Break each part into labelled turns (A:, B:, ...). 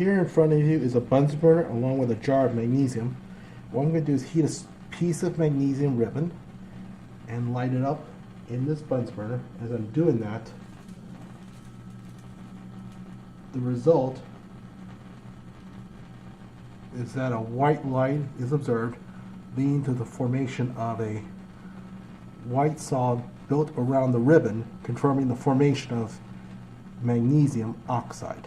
A: Here in front of you is a Bunsen burner along with a jar of magnesium. What I'm going to do is heat a piece of magnesium ribbon and light it up in this Bunsen burner. As I'm doing that, the result is that a white light is observed, leading to the formation of a white solid built around the ribbon, confirming the formation of magnesium oxide.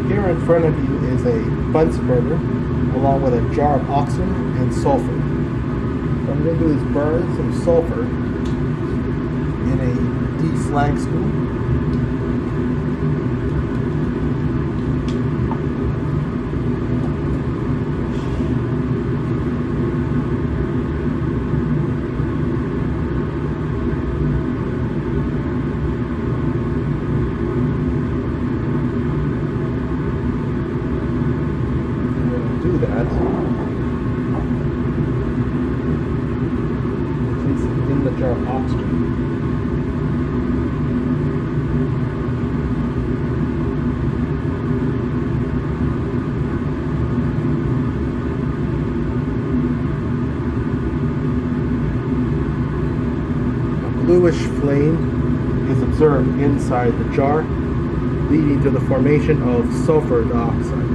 A: Here in front of you is a Bunsen burner along with a jar of oxygen and sulfur. What I'm going to do is burn some sulfur in a deep slag spoon. That place it in the jar of oxygen. A bluish flame is observed inside the jar, leading to the formation of sulfur dioxide.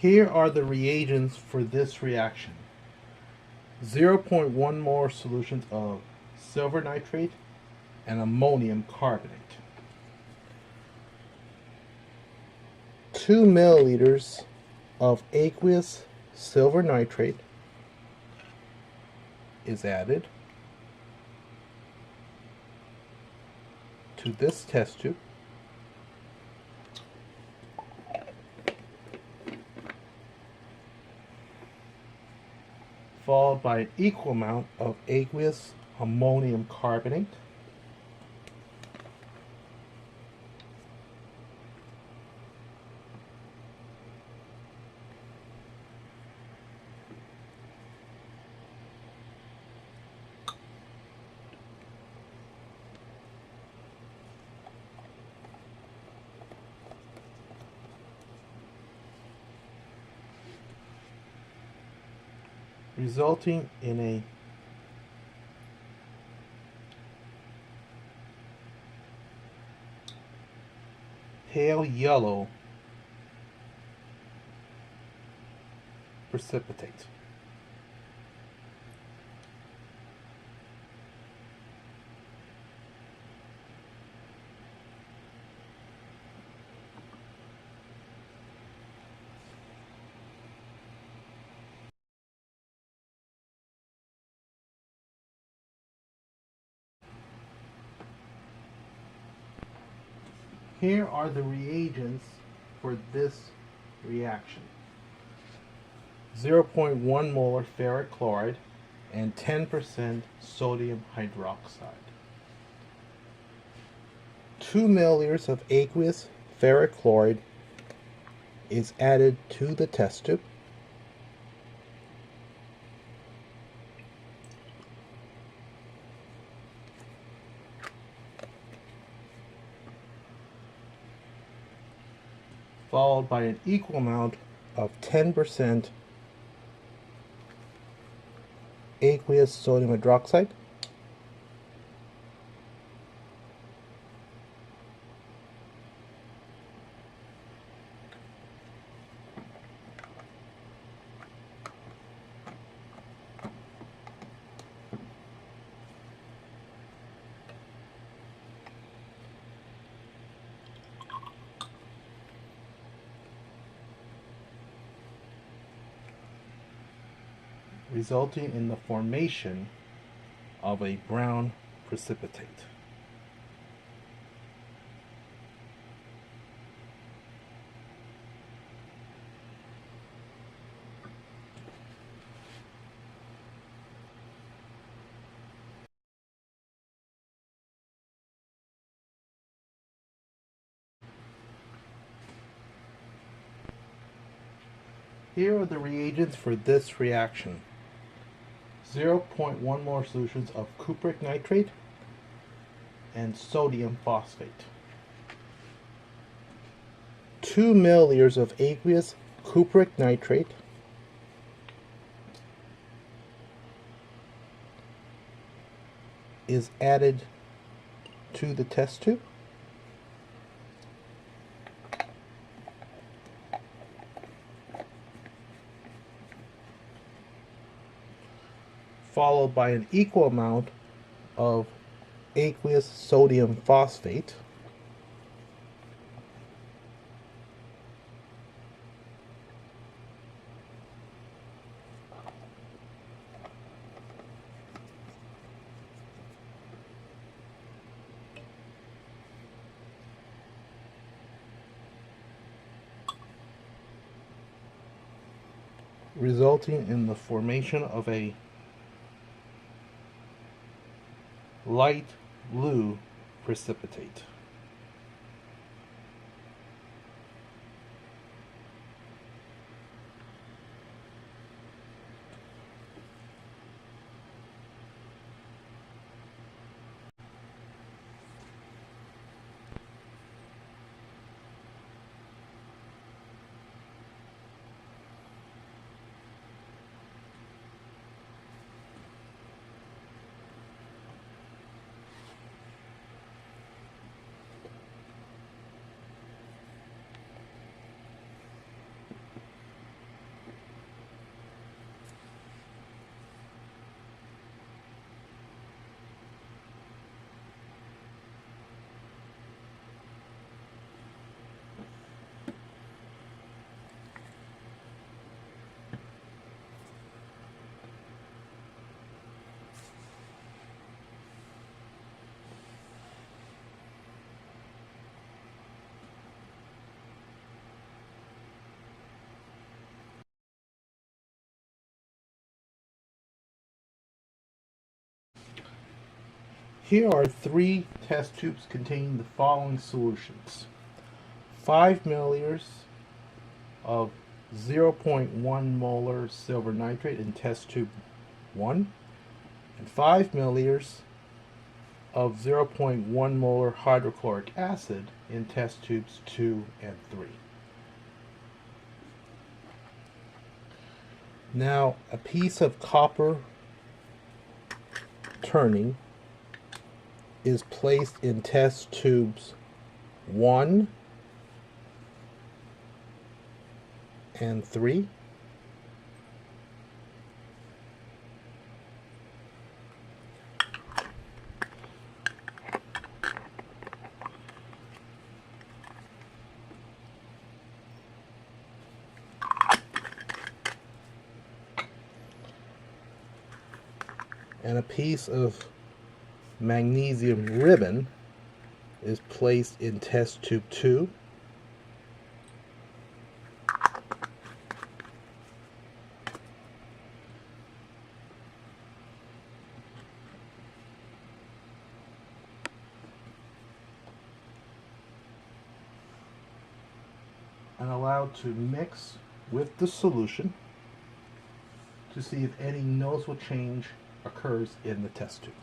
A: Here are the reagents for this reaction. 0.1 mole solutions of silver nitrate and ammonium carbonate. 2 milliliters of aqueous silver nitrate is added to this test tube. Followed by an equal amount of aqueous ammonium carbonate.
B: resulting in a pale yellow precipitate. Here are the reagents for this reaction. 0.1 molar ferric chloride and 10% sodium hydroxide. 2 milliliters of aqueous ferric chloride is added to the test tube. Followed by an equal amount of 10% aqueous sodium hydroxide. Resulting in the formation of a brown precipitate. Here are the reagents for this reaction. 0.1 molar solutions of cupric nitrate and sodium phosphate. 2 milliliters of aqueous cupric nitrate, is added to the test tube. Followed by an equal amount of aqueous sodium phosphate. Resulting in the formation of a light blue precipitate. Here are 3 test tubes containing the following solutions. 5 milliliters of 0.1 molar silver nitrate in test tube 1, and 5 milliliters of 0.1 molar hydrochloric acid in test tubes 2 and 3. Now a piece of copper turning is placed in test tubes 1 and 3. And a piece of magnesium ribbon is placed in test tube 2. And allowed to mix with the solution to see if any noticeable change occurs in the test tube.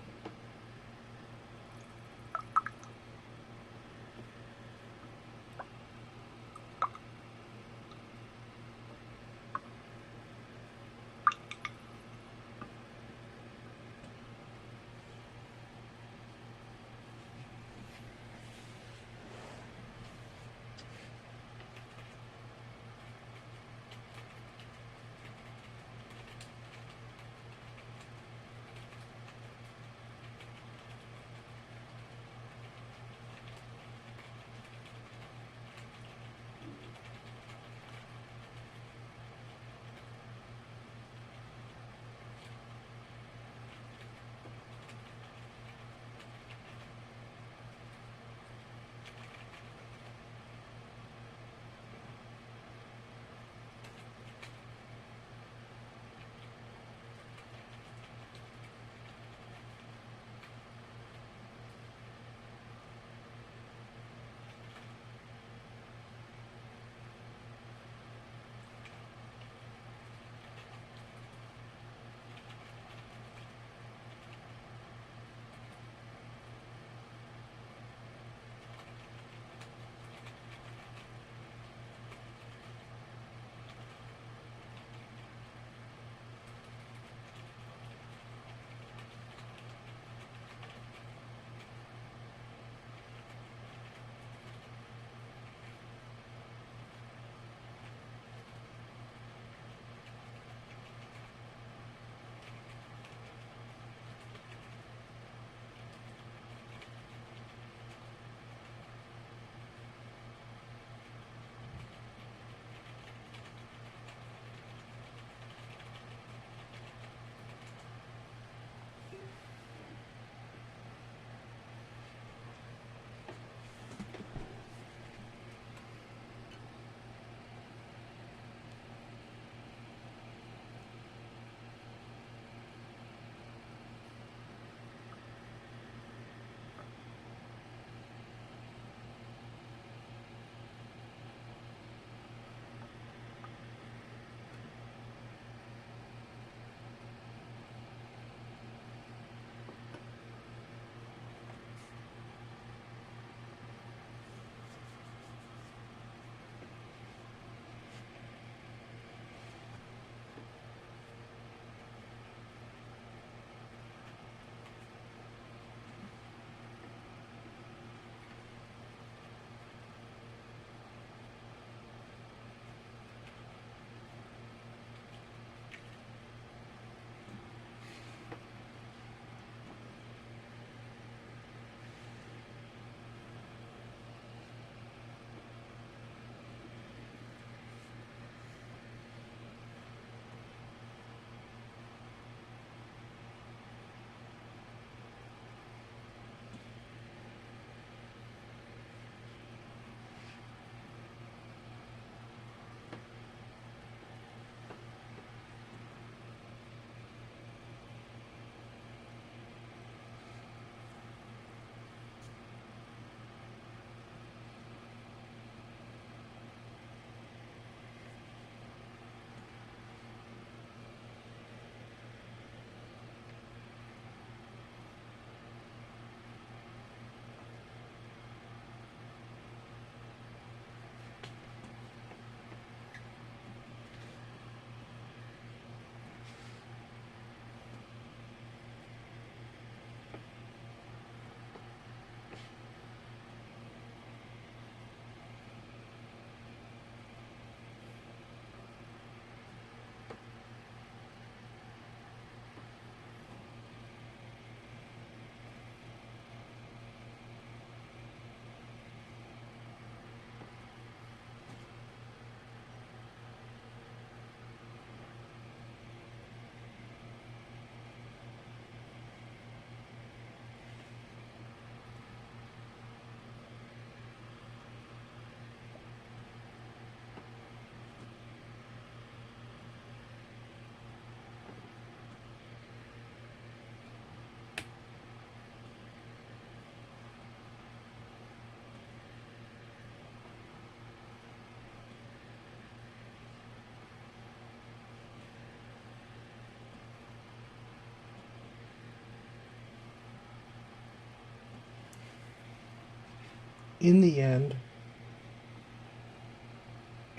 B: In the end,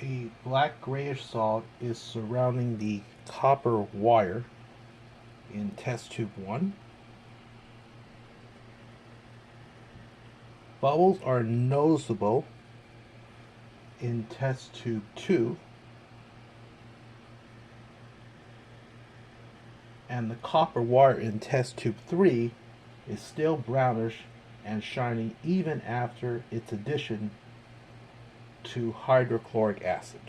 B: a black grayish solid is surrounding the copper wire in test tube 1. Bubbles are noticeable in test tube 2, and the copper wire in test tube 3 is still brownish and shiny even after its addition to hydrochloric acid.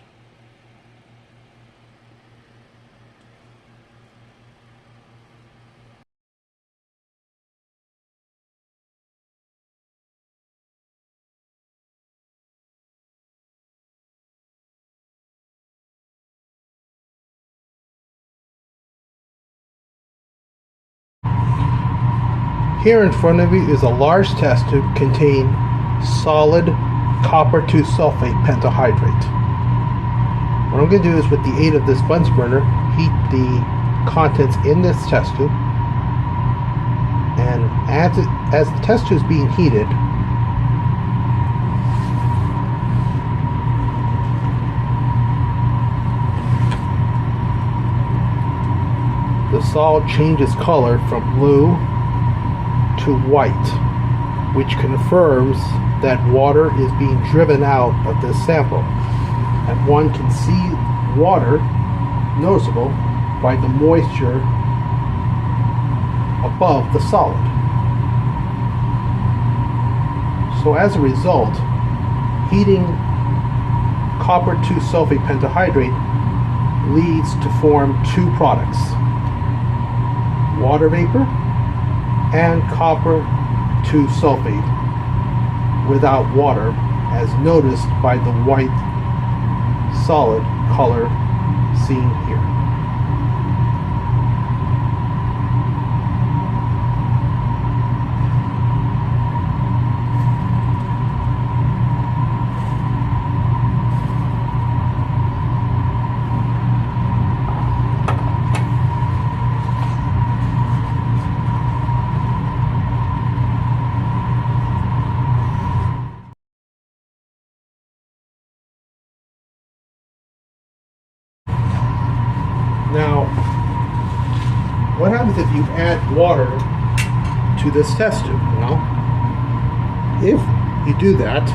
B: Here in front of you is a large test tube containing solid copper 2 sulfate pentahydrate. What I'm going to do is, with the aid of this Bunsen burner, heat the contents in this test tube, and as the test tube is being heated, the solid changes color from blue to white, which confirms that water is being driven out of this sample. And one can see water noticeable by the moisture above the solid. So as a result, heating copper 2 sulfate pentahydrate leads to form two products: water vapor and copper 2 sulfate without water, as noticed by the white solid color seen here. Now, what happens if you add water to this test tube? Well, if you do that,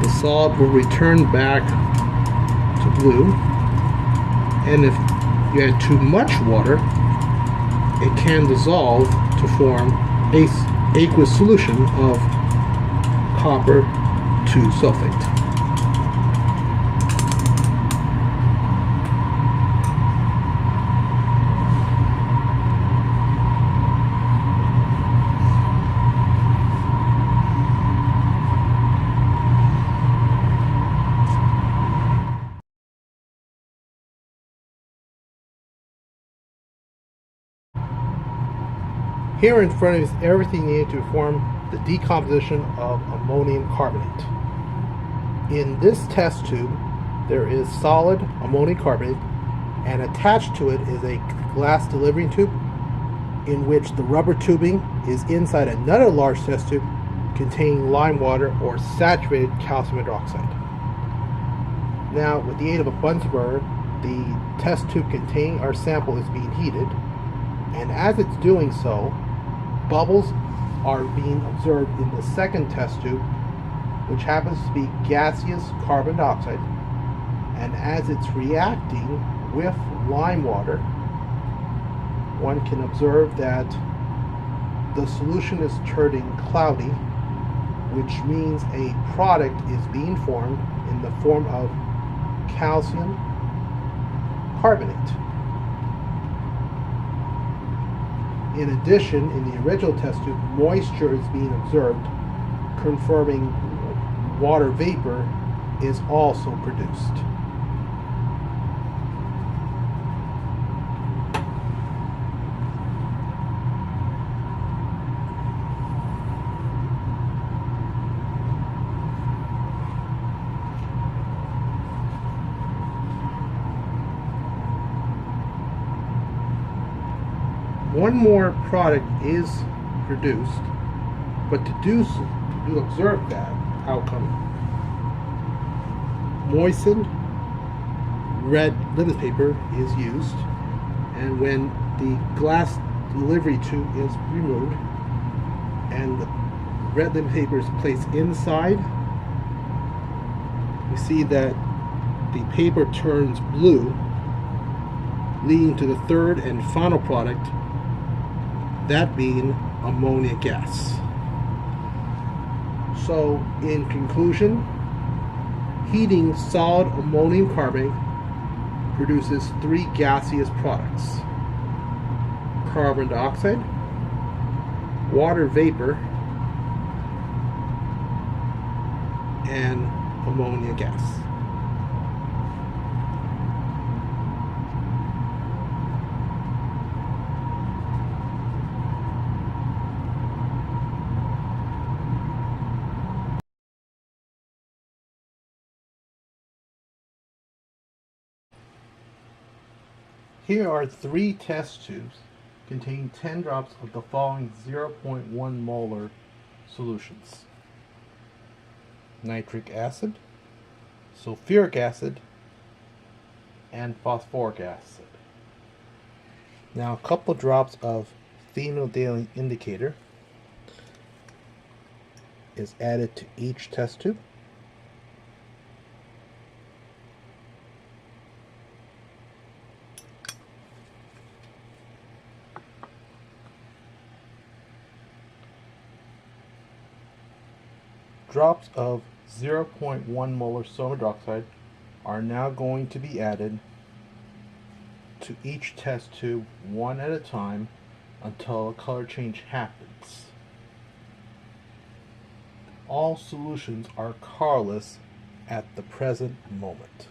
B: the solid will return back to blue, and if you add too much water, it can dissolve to form aqueous solution of copper 2 sulfate. Here in front of you is everything needed to perform the decomposition of ammonium carbonate. In this test tube, there is solid ammonium carbonate, and attached to it is a glass delivering tube in which the rubber tubing is inside another large test tube containing lime water or saturated calcium hydroxide. Now, with the aid of a Bunsen burner, the test tube containing our sample is being heated, and as it's doing so, bubbles are being observed in the second test tube, which happens to be gaseous carbon dioxide, and as it's reacting with lime water, one can observe that the solution is turning cloudy, which means a product is being formed in the form of calcium carbonate. In addition, in the original test tube, moisture is being observed, confirming water vapor is also produced. one more product is produced, but to observe that outcome, moistened red litmus paper is used, and when the glass delivery tube is removed and the red litmus paper is placed inside, we see that the paper turns blue, leading to the third and final product, that being ammonia gas. So, in conclusion, heating solid ammonium carbonate produces three gaseous products: carbon dioxide, water vapor, and ammonia gas. Here are three test tubes containing 10 drops of the following 0.1 molar solutions: nitric acid, sulfuric acid, and phosphoric acid. Now a couple drops of phenolphthalein indicator is added to each test tube. Drops of 0.1 molar sodium hydroxide are now going to be added to each test tube one at a time until a color change happens. All solutions are colorless at the present moment.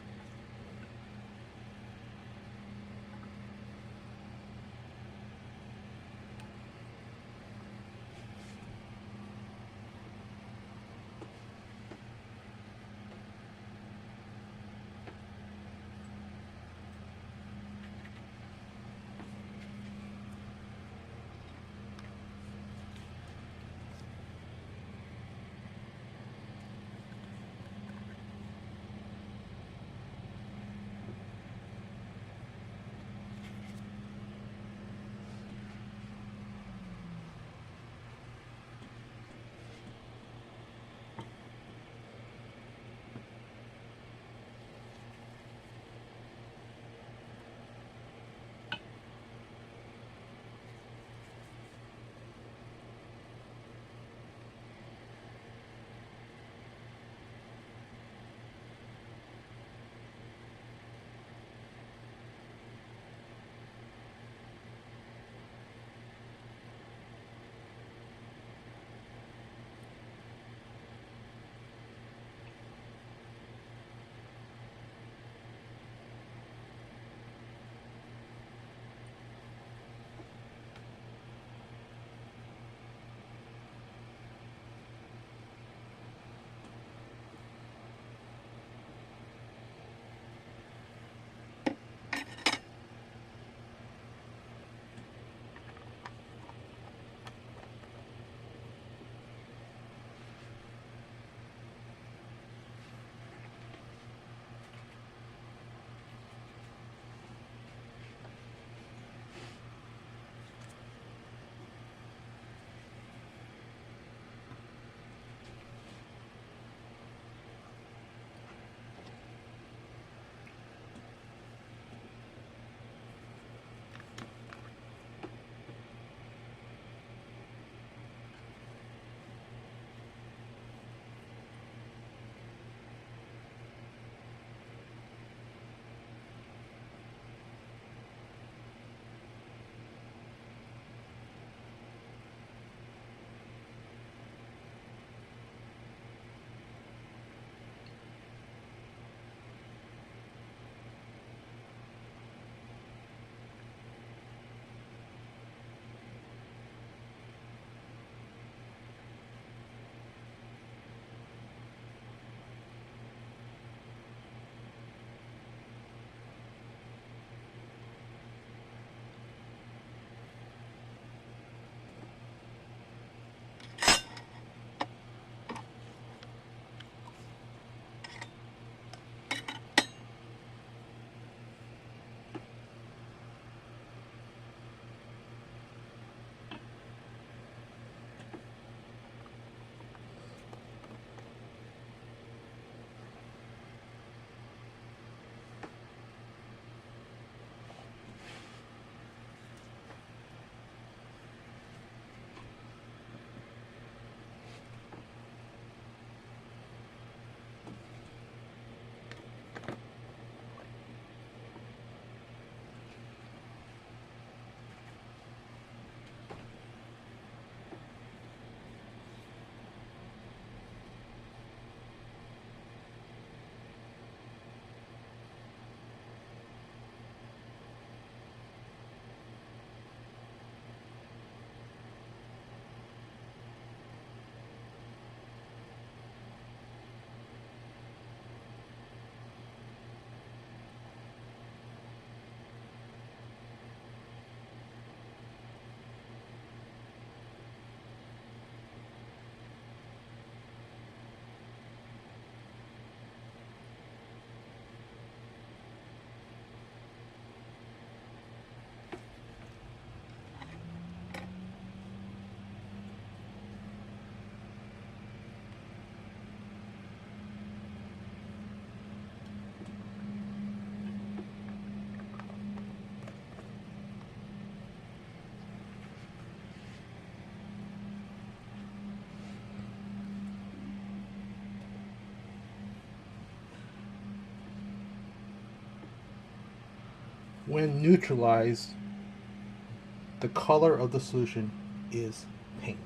B: when neutralized, the color of the solution is pink.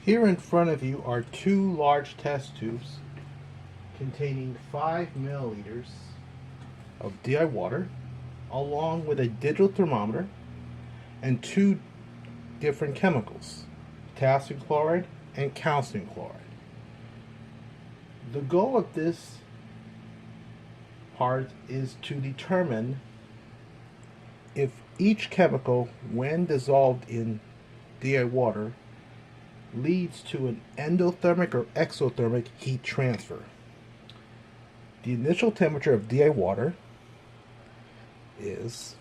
B: Here in front of you are two large test tubes containing 5 milliliters of DI water, along with a digital thermometer and two different chemicals, potassium chloride and calcium chloride. The goal of this part is to determine if each chemical, when dissolved in DI water, leads to an endothermic or exothermic heat transfer. The initial temperature of DI water is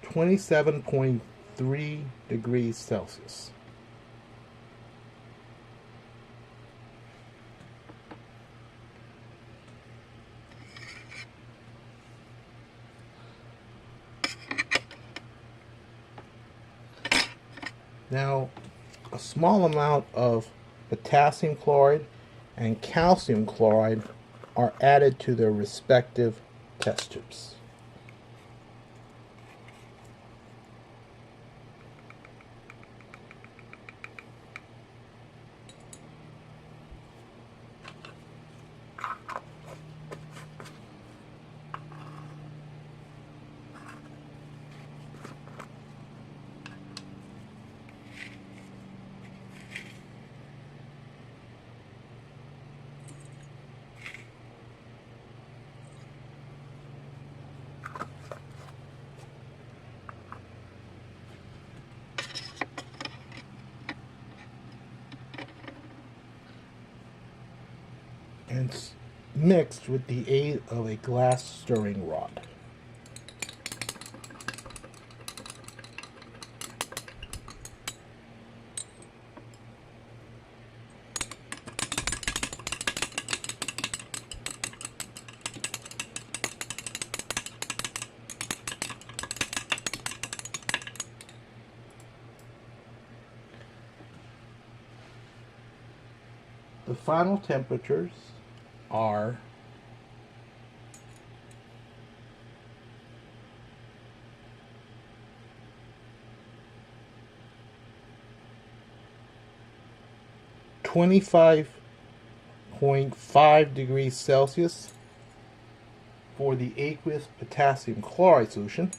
B: (27.3 degrees Celsius). Now, a small amount of potassium chloride and calcium chloride are added to their respective test tubes. And mixed with the aid of a glass stirring rod. The final temperatures are (25.5 degrees Celsius for the aqueous potassium chloride solution,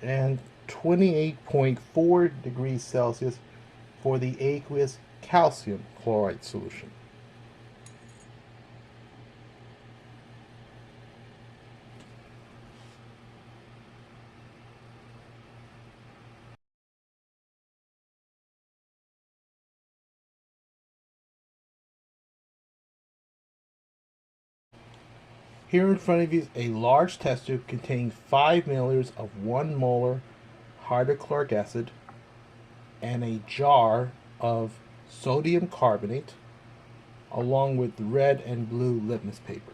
B: and 28.4 degrees Celsius for the aqueous calcium chloride solution. Here in front of you is a large test tube containing 5 milliliters of 1 molar hydrochloric acid and a jar of sodium carbonate along with red and blue litmus paper.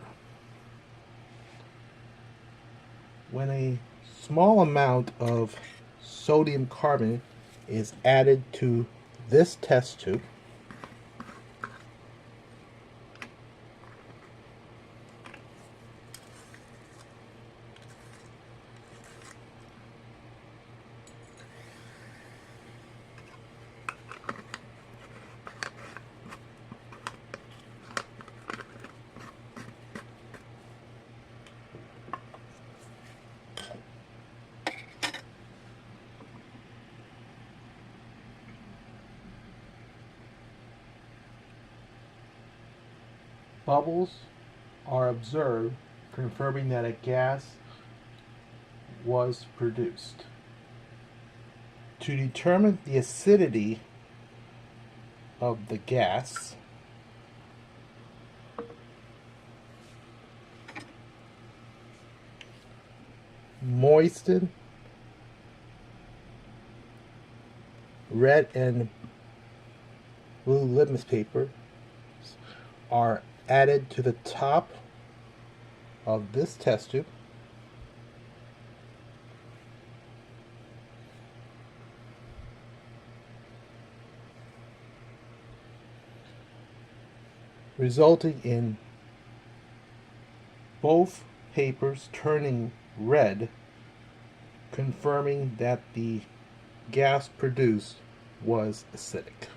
B: When a small amount of sodium carbonate is added to this test tube, Bubbles are observed, confirming that a gas was produced. To determine the acidity of the gas, moisten red and blue litmus paper are added to the top of this test tube. Resulting in both papers turning red, confirming that the gas produced was acidic.